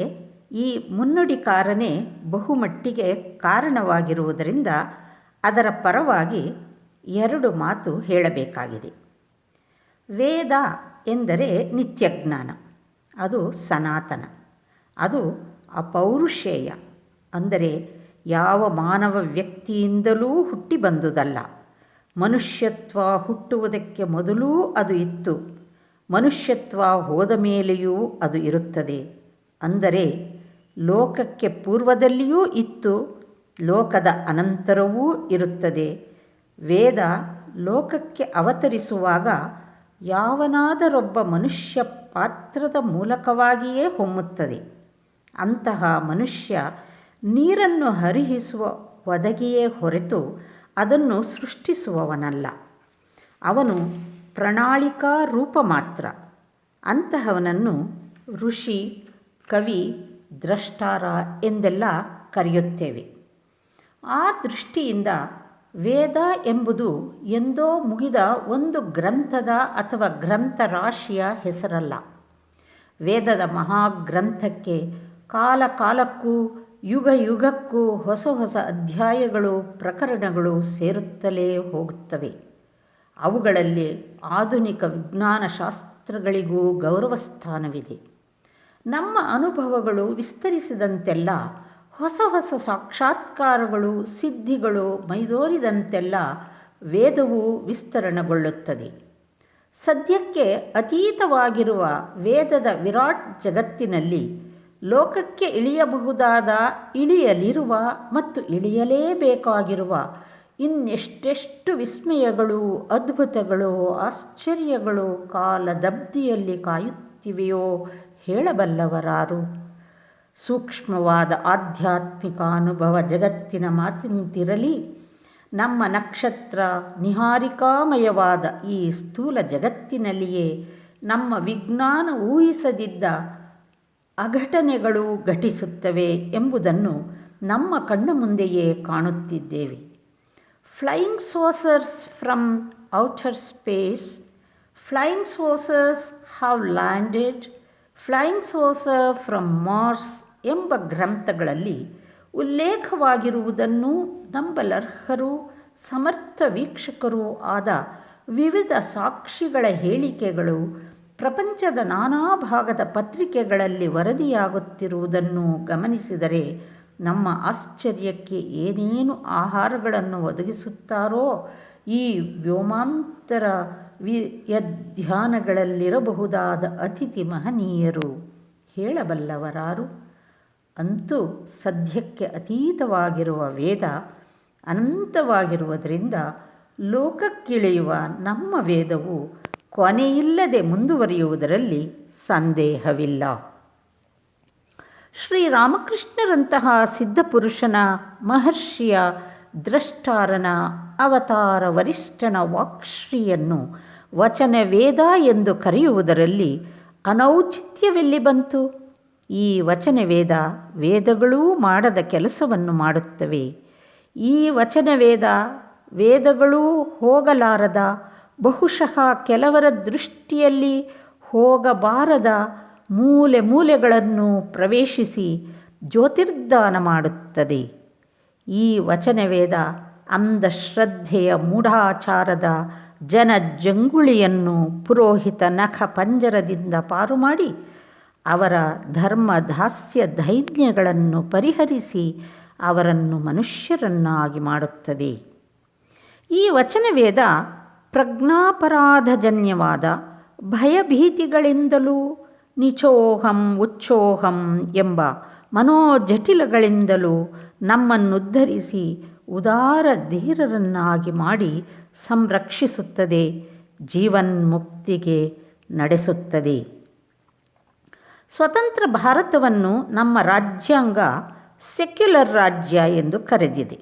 Speaker 1: ಈ ಮುನ್ನುಡಿಕಾರನೇ ಬಹುಮಟ್ಟಿಗೆ ಕಾರಣವಾಗಿರುವುದರಿಂದ ಅದರ ಪರವಾಗಿ 2 ಮಾತು ಹೇಳಬೇಕಾಗಿದೆ. ವೇದ ಎಂದರೆ ನಿತ್ಯಜ್ಞಾನ, ಅದು ಸನಾತನ, ಅದು ಅಪೌರುಷೇಯ, ಅಂದರೆ ಯಾವ ಮಾನವ ವ್ಯಕ್ತಿಯಿಂದಲೂ ಹುಟ್ಟಿ ಬಂದುದಲ್ಲ. ಮನುಷ್ಯತ್ವ ಹುಟ್ಟುವುದಕ್ಕೆ ಮೊದಲೂ ಅದು ಇತ್ತು, ಮನುಷ್ಯತ್ವ ಹೋದ ಮೇಲೆಯೂ ಅದು ಇರುತ್ತದೆ. ಅಂದರೆ ಲೋಕಕ್ಕೆ ಪೂರ್ವದಲ್ಲಿಯೂ ಇತ್ತು, ಲೋಕದ ಅನಂತರವೂ ಇರುತ್ತದೆ. ವೇದ ಲೋಕಕ್ಕೆ ಅವತರಿಸುವಾಗ ಯಾವನಾದರೊಬ್ಬ ಮನುಷ್ಯ ಪಾತ್ರದ ಮೂಲಕವಾಗಿಯೇ ಹೊಮ್ಮುತ್ತದೆ. ಅಂತಹ ಮನುಷ್ಯ ನೀರನ್ನು ಹರಿಹಿಸುವ ಒದಗಿಯೇ ಹೊರತು ಅದನ್ನು ಸೃಷ್ಟಿಸುವವನಲ್ಲ. ಅವನು ಪ್ರಣಾಳಿಕಾ ರೂಪ ಮಾತ್ರ. ಅಂತಹವನನ್ನು ಋಷಿ, ಕವಿ, ದ್ರಷ್ಟಾರ ಎಂದೆಲ್ಲ ಕರೆಯುತ್ತೇವೆ. ಆ ದೃಷ್ಟಿಯಿಂದ ವೇದ ಎಂಬುದು ಎಂದೋ ಮುಗಿದ ಒಂದು ಗ್ರಂಥದ ಅಥವಾ ಗ್ರಂಥರಾಶಿಯ ಹೆಸರಲ್ಲ. ವೇದದ ಮಹಾಗ್ರಂಥಕ್ಕೆ ಕಾಲ ಕಾಲಕ್ಕೂ ಯುಗ ಯುಗಕ್ಕೂ ಹೊಸ ಹೊಸ ಅಧ್ಯಾಯಗಳು, ಪ್ರಕರಣಗಳು ಸೇರುತ್ತಲೇ ಹೋಗುತ್ತವೆ. ಅವುಗಳಲ್ಲಿ ಆಧುನಿಕ ವಿಜ್ಞಾನ ಶಾಸ್ತ್ರಗಳಿಗೂ ಗೌರವ ಸ್ಥಾನವಿದೆ. ನಮ್ಮ ಅನುಭವಗಳು ವಿಸ್ತರಿಸಿದಂತೆಲ್ಲ, ಹೊಸ ಹೊಸ ಸಾಕ್ಷಾತ್ಕಾರಗಳು, ಸಿದ್ಧಿಗಳು ಮೈದೋರಿದಂತೆಲ್ಲ ವೇದವು ವಿಸ್ತರಣೆಗೊಳ್ಳುತ್ತದೆ. ಸದ್ಯಕ್ಕೆ ಅತೀತವಾಗಿರುವ ವೇದದ ವಿರಾಟ್ ಜಗತ್ತಿನಲ್ಲಿ ಲೋಕಕ್ಕೆ ಇಳಿಯಬಹುದಾದ, ಇಳಿಯಲಿರುವ ಮತ್ತು ಇಳಿಯಲೇಬೇಕಾಗಿರುವ ಇನ್ನೆಷ್ಟೆಷ್ಟು ವಿಸ್ಮಯಗಳು, ಅದ್ಭುತಗಳು, ಆಶ್ಚರ್ಯಗಳು ಕಾಲದಬ್ದಿಯಲ್ಲಿ ಕಾಯುತ್ತಿವೆಯೋ ಹೇಳಬಲ್ಲವರಾರು? ಸೂಕ್ಷ್ಮವಾದ ಆಧ್ಯಾತ್ಮಿಕ ಅನುಭವ ಜಗತ್ತಿನ ಮಾತಿನಂತಿರಲಿ, ನಮ್ಮ ನಕ್ಷತ್ರ ನಿಹಾರಿಕಾಮಯವಾದ ಈ ಸ್ಥೂಲ ಜಗತ್ತಿನಲ್ಲಿಯೇ ನಮ್ಮ ವಿಜ್ಞಾನ ಊಹಿಸದಿದ್ದ ಅಘಟನೆಗಳು ಘಟಿಸುತ್ತವೆ ಎಂಬುದನ್ನು ನಮ್ಮ ಕಣ್ಣ ಮುಂದೆಯೇ ಕಾಣುತ್ತಿದ್ದೇವೆ. Flying saucers from outer space, flying saucers have landed, flying saucer from Mars ಎಂಬ ಗ್ರಂಥಗಳಲ್ಲಿ ಉಲ್ಲೇಖವಾಗಿರುವುದನ್ನು ನಂಬಲರ್ಹರೂ ಸಮರ್ಥ ವೀಕ್ಷಕರೂ ಆದ ವಿವಿಧ ಸಾಕ್ಷಿಗಳ ಹೇಳಿಕೆಗಳು ಪ್ರಪಂಚದ ನಾನಾ ಭಾಗದ ಪತ್ರಿಕೆಗಳಲ್ಲಿ ವರದಿಯಾಗುತ್ತಿರುವುದನ್ನು ಗಮನಿಸಿದರೆ ನಮ್ಮ ಆಶ್ಚರ್ಯಕ್ಕೆ ಏನೇನು ಆಹಾರಗಳನ್ನು ಒದಗಿಸುತ್ತಾರೋ ಈ ವ್ಯೋಮಾಂತರ ಧ್ಯಾನಗಳಲ್ಲಿರಬಹುದಾದ ಅತಿಥಿ ಮಹನೀಯರು ಹೇಳಬಲ್ಲವರಾರು? ಅಂತೂ ಸದ್ಯಕ್ಕೆ ಅತೀತವಾಗಿರುವ ವೇದ ಅನಂತವಾಗಿರುವುದರಿಂದ ಲೋಕಕ್ಕಿಳಿಯುವ ನಮ್ಮ ವೇದವು ಕೊನೆಯಿಲ್ಲದೆ ಮುಂದುವರಿಯುವುದರಲ್ಲಿ ಸಂದೇಹವಿಲ್ಲ. ಶ್ರೀರಾಮಕೃಷ್ಣರಂತಹ ಸಿದ್ಧಪುರುಷನ, ಮಹರ್ಷಿಯ, ದ್ರಷ್ಟಾರನ, ಅವತಾರ ವರಿಷ್ಠನ ವಾಕ್ಶ್ರೀಯನ್ನು ವಚನ ವೇದ ಎಂದು ಕರೆಯುವುದರಲ್ಲಿ ಅನೌಚಿತ್ಯವೆಲ್ಲಿ ಬಂತು? ಈ ವಚನ ವೇದ ವೇದಗಳೂ ಮಾಡದ ಕೆಲಸವನ್ನು ಮಾಡುತ್ತವೆ. ಈ ವಚನ ವೇದಗಳೂ ಹೋಗಲಾರದ, ಬಹುಶಃ ಕೆಲವರ ದೃಷ್ಟಿಯಲ್ಲಿ ಹೋಗಬಾರದ ಮೂಲೆ ಮೂಲೆಗಳನ್ನು ಪ್ರವೇಶಿಸಿ ಜ್ಯೋತಿರ್ದಾನ ಮಾಡುತ್ತದೆ. ಈ ವಚನವೇದ ಅಂಧಶ್ರದ್ಧೆಯ ಮೂಢಾಚಾರದ ಜನಜಂಗುಳಿಯನ್ನು ಪುರೋಹಿತ ನಖ ಪಂಜರದಿಂದ ಪಾರು ಮಾಡಿ ಅವರ ಧರ್ಮ ದಾಸ್ಯ ದೈನ್ಯಗಳನ್ನು ಪರಿಹರಿಸಿ ಅವರನ್ನು ಮನುಷ್ಯರನ್ನಾಗಿ ಮಾಡುತ್ತದೆ. ಈ ವಚನವೇದ ಪ್ರಜ್ಞಾಪರಾಧಜನ್ಯವಾದ ಭಯಭೀತಿಗಳಿಂದಲೂ ನಿಚೋಹಂ ಉಚ್ಚೋಹಂ ಎಂಬ ಮನೋಜಟಿಲಗಳಿಂದಲೂ ನಮ್ಮನ್ನುದ್ಧರಿಸಿ ಉದಾರ ಧೀರರನ್ನಾಗಿ ಮಾಡಿ ಸಂರಕ್ಷಿಸುತ್ತದೆ, ಜೀವನ್ಮುಕ್ತಿಗೆ ನಡೆಸುತ್ತದೆ. ಸ್ವತಂತ್ರ ಭಾರತವನ್ನು ನಮ್ಮ ರಾಜ್ಯಾಂಗ ಸೆಕ್ಯುಲರ್ ರಾಜ್ಯ ಎಂದು ಕರೆದಿದೆ.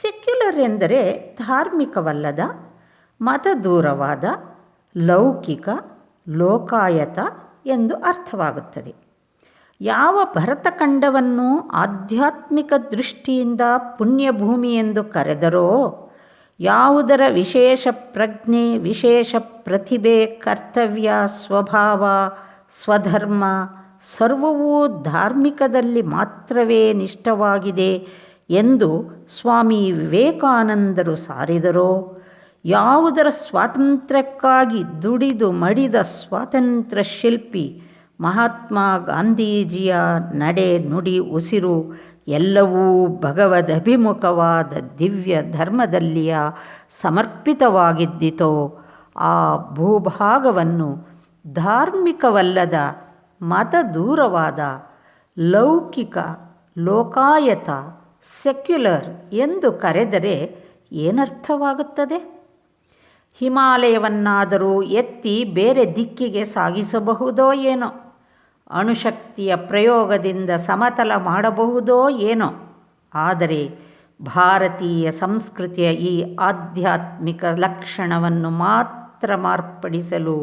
Speaker 1: ಸೆಕ್ಯುಲರ್ ಎಂದರೆ ಧಾರ್ಮಿಕವಲ್ಲದ, ಮತದೂರವಾದ, ಲೌಕಿಕ, ಲೋಕಾಯತ ಎಂದು ಅರ್ಥವಾಗುತ್ತದೆ. ಯಾವ ಭರತಖಂಡವನ್ನು ಆಧ್ಯಾತ್ಮಿಕ ದೃಷ್ಟಿಯಿಂದ ಪುಣ್ಯಭೂಮಿ ಎಂದು ಕರೆದರೋ, ಯಾವುದರ ವಿಶೇಷ ಪ್ರಜ್ಞೆ, ವಿಶೇಷ ಪ್ರತಿಭೆ, ಕರ್ತವ್ಯ, ಸ್ವಭಾವ, ಸ್ವಧರ್ಮ ಸರ್ವವೂ ಧಾರ್ಮಿಕದಲ್ಲಿ ಮಾತ್ರವೇ ನಿಷ್ಠವಾಗಿದೆ ಎಂದು ಸ್ವಾಮಿ ವಿವೇಕಾನಂದರು ಸಾರಿದರೋ, ಯಾವುದರ ಸ್ವಾತಂತ್ರ್ಯಕ್ಕಾಗಿ ದುಡಿದು ಮಡಿದ ಸ್ವಾತಂತ್ರ್ಯ ಶಿಲ್ಪಿ ಮಹಾತ್ಮ ಗಾಂಧೀಜಿಯ ನಡೆ, ನುಡಿ, ಉಸಿರು ಎಲ್ಲವೂ ಭಗವದಭಿಮುಖವಾದ ದಿವ್ಯ ಧರ್ಮದಲ್ಲಿಯ ಸಮರ್ಪಿತವಾಗಿದ್ದಿತೋ, ಆ ಭೂಭಾಗವನ್ನು ಧಾರ್ಮಿಕವಲ್ಲದ, ಮತದೂರವಾದ, ಲೌಕಿಕ, ಲೋಕಾಯತ, ಸೆಕ್ಯುಲರ್ ಎಂದು ಕರೆದರೆ ಏನರ್ಥವಾಗುತ್ತದೆ? ಹಿಮಾಲಯವನ್ನಾದರೂ ಎತ್ತಿ ಬೇರೆ ದಿಕ್ಕಿಗೆ ಸಾಗಿಸಬಹುದೋ ಏನೋ, ಅಣುಶಕ್ತಿಯ ಪ್ರಯೋಗದಿಂದ ಸಮತಲ ಮಾಡಬಹುದೋ ಏನೋ. ಆದರೆ ಭಾರತೀಯ ಸಂಸ್ಕೃತಿಯ ಈ ಆಧ್ಯಾತ್ಮಿಕ ಲಕ್ಷಣವನ್ನು ಮಾತ್ರ ಮಾರ್ಪಡಿಸಲು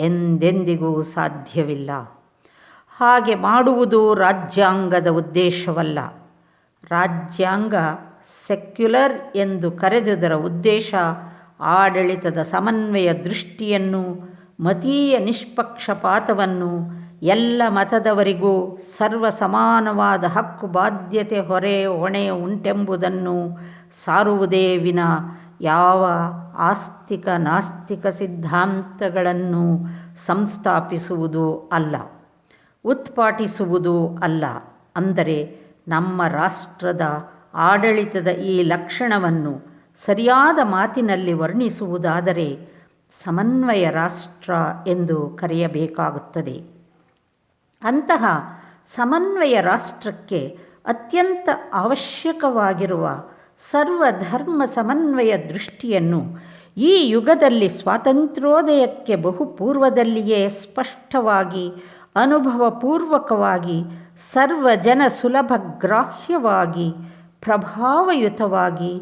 Speaker 1: ಎಂದೆಂದಿಗೂ ಸಾಧ್ಯವಿಲ್ಲ. ಹಾಗೆ ಮಾಡುವುದು ರಾಜ್ಯಾಂಗದ ಉದ್ದೇಶವಲ್ಲ. ರಾಜ್ಯಾಂಗ ಸೆಕ್ಯುಲರ್ ಎಂದು ಕರೆದುದರ ಉದ್ದೇಶ ಆಡಳಿತದ ಸಮನ್ವಯ ದೃಷ್ಟಿಯನ್ನು, ಮತೀಯ ನಿಷ್ಪಕ್ಷಪಾತವನ್ನು, ಎಲ್ಲ ಮತದವರಿಗೂ ಸರ್ವ ಸಮಾನವಾದ ಹಕ್ಕು ಬಾಧ್ಯತೆ ಹೊಣೆ ಉಂಟೆಂಬುದನ್ನು ಸಾರುವುದೇ ವಿನ ಯಾವ ಆಸ್ತಿಕ ನಾಸ್ತಿಕ ಸಿದ್ಧಾಂತಗಳನ್ನು ಸಂಸ್ಥಾಪಿಸುವುದು ಅಲ್ಲ, ಉತ್ಪಾಟಿಸುವುದೂ ಅಲ್ಲ. ಅಂದರೆ ನಮ್ಮ ರಾಷ್ಟ್ರದ ಆಡಳಿತದ ಈ ಲಕ್ಷಣವನ್ನು ಸರಿಯಾದ ಮಾತಿನಲ್ಲಿ ವರ್ಣಿಸುವುದಾದರೆ ಸಮನ್ವಯ ರಾಷ್ಟ್ರ ಎಂದು ಕರೆಯಬೇಕಾಗುತ್ತದೆ. ಅಂತಹ ಸಮನ್ವಯ ರಾಷ್ಟ್ರಕ್ಕೆ ಅತ್ಯಂತ ಅವಶ್ಯಕವಾಗಿರುವ ಸರ್ವಧರ್ಮ ಸಮನ್ವಯ ದೃಷ್ಟಿಯನ್ನು ಈ ಯುಗದಲ್ಲಿ ಸ್ವಾತಂತ್ರ್ಯೋದಯಕ್ಕೆ ಬಹುಪೂರ್ವದಲ್ಲಿಯೇ ಸ್ಪಷ್ಟವಾಗಿ, ಅನುಭವಪೂರ್ವಕವಾಗಿ, ಸರ್ವಜನ ಸುಲಭ ಗ್ರಾಹ್ಯವಾಗಿ, ಪ್ರಭಾವಯುತವಾಗಿ,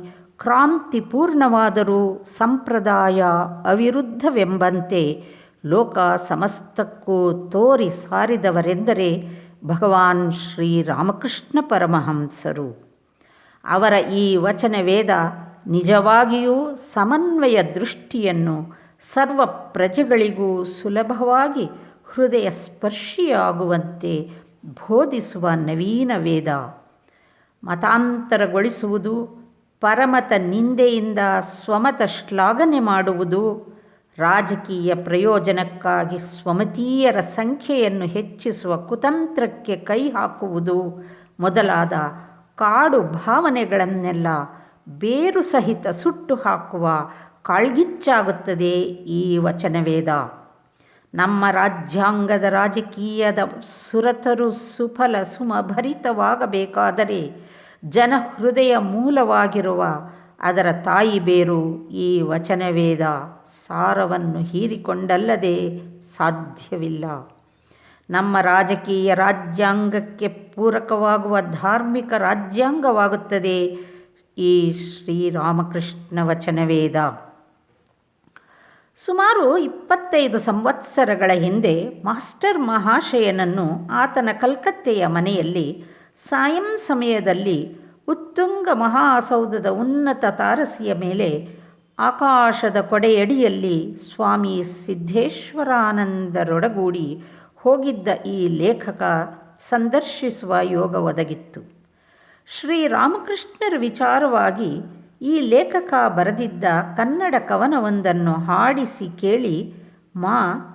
Speaker 1: ಕ್ರಾಂತಿಪೂರ್ಣವಾದರೂ ಸಂಪ್ರದಾಯ ಅವಿರುದ್ಧವೆಂಬಂತೆ ಲೋಕ ಸಮಸ್ತಕ್ಕೂ ತೋರಿ ಸಾರಿದವರೆಂದರೆ ಭಗವಾನ್ ಶ್ರೀರಾಮಕೃಷ್ಣ ಪರಮಹಂಸರು. ಅವರ ಈ ವಚನವೇದ ನಿಜವಾಗಿಯೂ ಸಮನ್ವಯ ದೃಷ್ಟಿಯನ್ನು ಸರ್ವ ಪ್ರಜೆಗಳಿಗೂ ಸುಲಭವಾಗಿ ಹೃದಯ ಸ್ಪರ್ಶಿಯಾಗುವಂತೆ ಬೋಧಿಸುವ ನವೀನ ವೇದ. ಮತಾಂತರಗೊಳಿಸುವುದು, ಪರಮತ ನಿಂದೆಯಿಂದ ಸ್ವಮತ ಶ್ಲಾಘನೆ ಮಾಡುವುದು, ರಾಜಕೀಯ ಪ್ರಯೋಜನಕ್ಕಾಗಿ ಸ್ವಮತೀಯರ ಸಂಖ್ಯೆಯನ್ನು ಹೆಚ್ಚಿಸುವ ಕುತಂತ್ರಕ್ಕೆ ಕೈ ಹಾಕುವುದು ಮೊದಲಾದ ಕಾಡು ಭಾವನೆಗಳನ್ನೆಲ್ಲ ಬೇರು ಸಹಿತ ಸುಟ್ಟು ಹಾಕುವ ಕಾಳ್ಗಿಚ್ಚಾಗುತ್ತದೆ ಈ ವಚನವೇದ. ನಮ್ಮ ರಾಜ್ಯಾಂಗದ ರಾಜಕೀಯದ ಸುರತರು ಸುಫಲ ಸುಮಭರಿತವಾಗಬೇಕಾದರೆ ಜನಹೃದಯ ಮೂಲವಾಗಿರುವ ಅದರ ತಾಯಿ ಬೇರು ಈ ವಚನವೇದ ಸಾರವನ್ನು ಹೀರಿಕೊಂಡಲ್ಲದೆ ಸಾಧ್ಯವಿಲ್ಲ. ನಮ್ಮ ರಾಜಕೀಯ ರಾಜ್ಯಾಂಗಕ್ಕೆ ಪೂರಕವಾಗುವ ಧಾರ್ಮಿಕ ರಾಜ್ಯಾಂಗವಾಗುತ್ತದೆ ಈ ಶ್ರೀರಾಮಕೃಷ್ಣ ವಚನವೇದ. ಸುಮಾರು 25 ಸಂವತ್ಸರಗಳ ಹಿಂದೆ ಮಾಸ್ಟರ್ ಮಹಾಶಯನನ್ನು ಆತನ ಕಲ್ಕತ್ತೆಯ ಮನೆಯಲ್ಲಿ ಸಾಯಂ ಸಮಯದಲ್ಲಿ ಉತ್ತುಂಗ ಮಹಾಸೌಧದ ಉನ್ನತ ತಾರಸಿಯ ಮೇಲೆ ಆಕಾಶದ ಕೊಡೆಯಡಿಯಲ್ಲಿ ಸ್ವಾಮಿ ಸಿದ್ಧೇಶ್ವರಾನಂದರೊಡಗೂಡಿ ಹೋಗಿದ್ದ ಈ ಲೇಖಕ ಸಂದರ್ಶಿಸುವ ಯೋಗ ಒದಗಿತ್ತು. ಶ್ರೀರಾಮಕೃಷ್ಣರ ವಿಚಾರವಾಗಿ ಈ ಲೇಖಕ ಬರೆದಿದ್ದ ಕನ್ನಡ ಕವನವೊಂದನ್ನು ಹಾಡಿಸಿ ಕೇಳಿ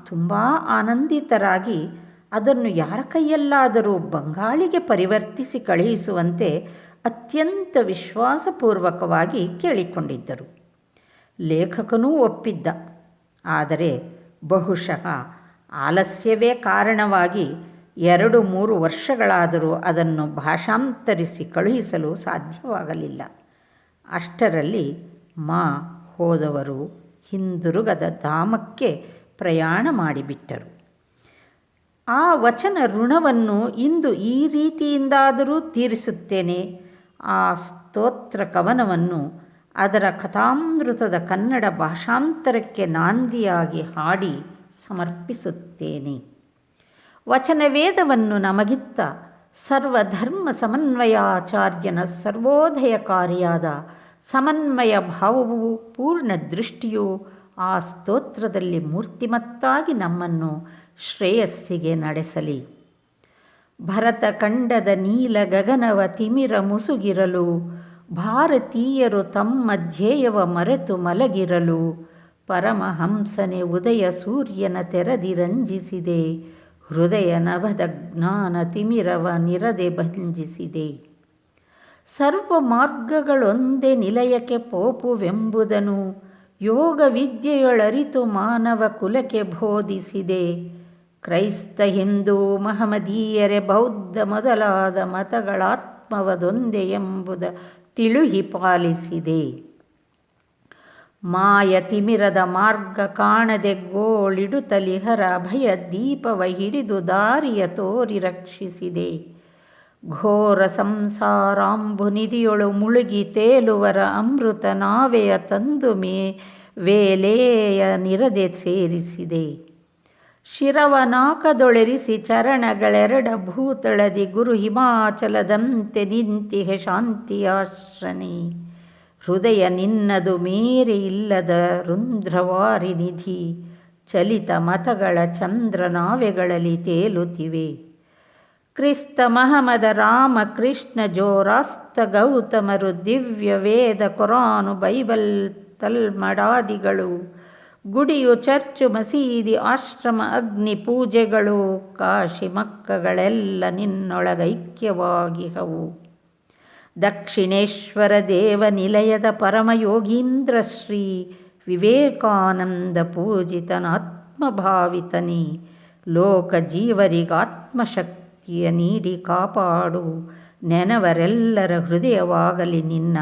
Speaker 1: ತುಂಬ ಆನಂದಿತರಾಗಿ ಅದನ್ನು ಯಾರ ಕೈಯಲ್ಲಾದರೂ ಬಂಗಾಳಿಗೆ ಪರಿವರ್ತಿಸಿ ಕಳುಹಿಸುವಂತೆ ಅತ್ಯಂತ ವಿಶ್ವಾಸಪೂರ್ವಕವಾಗಿ ಕೇಳಿಕೊಂಡಿದ್ದರು. ಲೇಖಕನೂ ಒಪ್ಪಿದ್ದ. ಆದರೆ ಬಹುಶಃ ಆಲಸ್ಯವೇ ಕಾರಣವಾಗಿ 2-3 ವರ್ಷಗಳಾದರೂ ಅದನ್ನು ಭಾಷಾಂತರಿಸಿ ಕಳುಹಿಸಲು ಸಾಧ್ಯವಾಗಲಿಲ್ಲ. ಅಷ್ಟರಲ್ಲಿ ಹೋದವರು ಹಿಂದಿರುಗದ ಧಾಮಕ್ಕೆ ಪ್ರಯಾಣ ಮಾಡಿಬಿಟ್ಟರು. ಆ ವಚನ ಋಣವನ್ನು ಇಂದು ಈ ರೀತಿಯಿಂದಾದರೂ ತೀರಿಸುತ್ತೇನೆ. ಆ ಸ್ತೋತ್ರ ಕವನವನ್ನು ಅದರ ಕಥಾಮೃತದ ಕನ್ನಡ ಭಾಷಾಂತರಕ್ಕೆ ನಾಂದಿಯಾಗಿ ಹಾಡಿ ಸಮರ್ಪಿಸುತ್ತೇನೆ. ವಚನವೇದವನ್ನು ನಮಗಿತ್ತ ಸರ್ವಧರ್ಮ ಸಮನ್ವಯಾಚಾರ್ಯನ ಸರ್ವೋದಯಕಾರಿಯಾದ ಸಮನ್ವಯ ಭಾವವೂ ಪೂರ್ಣ ದೃಷ್ಟಿಯೂ ಆ ಸ್ತೋತ್ರದಲ್ಲಿ ಮೂರ್ತಿಮತ್ತಾಗಿ ನಮ್ಮನ್ನು ಶ್ರೇಯಸ್ಸಿಗೆ ನಡೆಸಲಿ. ಭರತ ಖಂಡದ ನೀಲ ಗಗನವ ತಿಮಿರ ಮುಸುಗಿರಲು, ಭಾರತೀಯರು ತಮ್ಮ ಧ್ಯೇಯವ ಮರೆತು ಮಲಗಿರಲು, ಪರಮಹಂಸನೆ ಉದಯ ಸೂರ್ಯನ ತೆರದಿರಂಜಿಸಿದೆ, ಹೃದಯ ನಭದ ಜ್ಞಾನ ತಿಮಿರವ ನಿರದೆ ಭಂಜಿಸಿದೆ. ಸರ್ವ ಮಾರ್ಗಗಳೊಂದೇ ನಿಲಯಕ್ಕೆ ಪೋಪುವೆಂಬುದನು ಯೋಗ ವಿದ್ಯೆಯೊಳರಿತು ಮಾನವ ಕುಲಕ್ಕೆ ಬೋಧಿಸಿದೆ, ಕ್ರೈಸ್ತ, ಹಿಂದೂ, ಮಹಮದೀಯರೇ ಬೌದ್ಧ ಮೊದಲಾದ ಮತಗಳಾತ್ಮವದೊಂದೇ ಎಂಬುದ ತಿಳುಹಿ ಪಾಲಿಸಿದೆ. ಮಾಯ ತಿಮಿರದ ಮಾರ್ಗ ಕಾಣದೆ ಗೋಳಿಡುತ್ತಲಿಹರ ಅಭಯ ದೀಪವ ಹಿಡಿದು ದಾರಿಯ ತೋರಿ ರಕ್ಷಿಸಿದೆ. ಘೋರ ಸಂಸಾರಾಂಬು ನಿಧಿಯೊಳು ಮುಳುಗಿ ತೇಲುವರ ಅಮೃತ ನಾವೆಯ ತಂದು ವೇಲೆಯ ನಿರದೆ ಸೇರಿಸಿದೆ. ಶಿರವನಾಕದೊಳೆರಿಸಿ ಚರಣಗಳೆರಡ ಭೂತಳದಿ ಗುರು ಹಿಮಾಚಲದಂತೆ ನಿಂತಿಹೆ ಶಾಂತಿಯಾಶ್ರನಿ. ಹೃದಯ ನಿನ್ನದು ಮೇರೆ ಇಲ್ಲದ ರುಂಧ್ರವಾರಿ ನಿಧಿ. ಚಲಿತ ಮತಗಳ ಚಂದ್ರ ನಾವೆಗಳಲ್ಲಿ ತೇಲುತ್ತಿವೆ. ಕ್ರಿಸ್ತ, ಮಹಮದ, ರಾಮ, ಕೃಷ್ಣ, ಜೋರಾಸ್ತ, ಗೌತಮರು, ದಿವ್ಯ ವೇದ, ಕುರಾನು, ಬೈಬಲ್, ತಲ್ಮಡಾದಿಗಳು, ಗುಡಿಯು, ಚರ್ಚು, ಮಸೀದಿ, ಆಶ್ರಮ, ಅಗ್ನಿ ಪೂಜೆಗಳು, ಕಾಶಿ ಮಕ್ಕಗಳೆಲ್ಲ ನಿನ್ನೊಳಗೈಕ್ಯವಾಗಿಹವು. ದಕ್ಷಿಣೇಶ್ವರ ದೇವ ನಿಲಯದ ಪರಮಯೋಗೀಂದ್ರ ಶ್ರೀ ವಿವೇಕಾನಂದ ಪೂಜಿತನಾತ್ಮಭಾವಿತನೇ, ಲೋಕ ಜೀವರಿಗಾತ್ಮಶಕ್ತಿಯ ನೀಡಿ ಕಾಪಾಡು. ನೆನವರೆಲ್ಲರ ಹೃದಯವಾಗಲಿ ನಿನ್ನ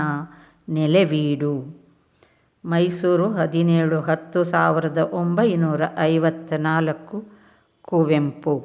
Speaker 1: ನೆಲೆವೀಡು. ಮೈಸೂರು 17/10/1954. ಕುವೆಂಪು.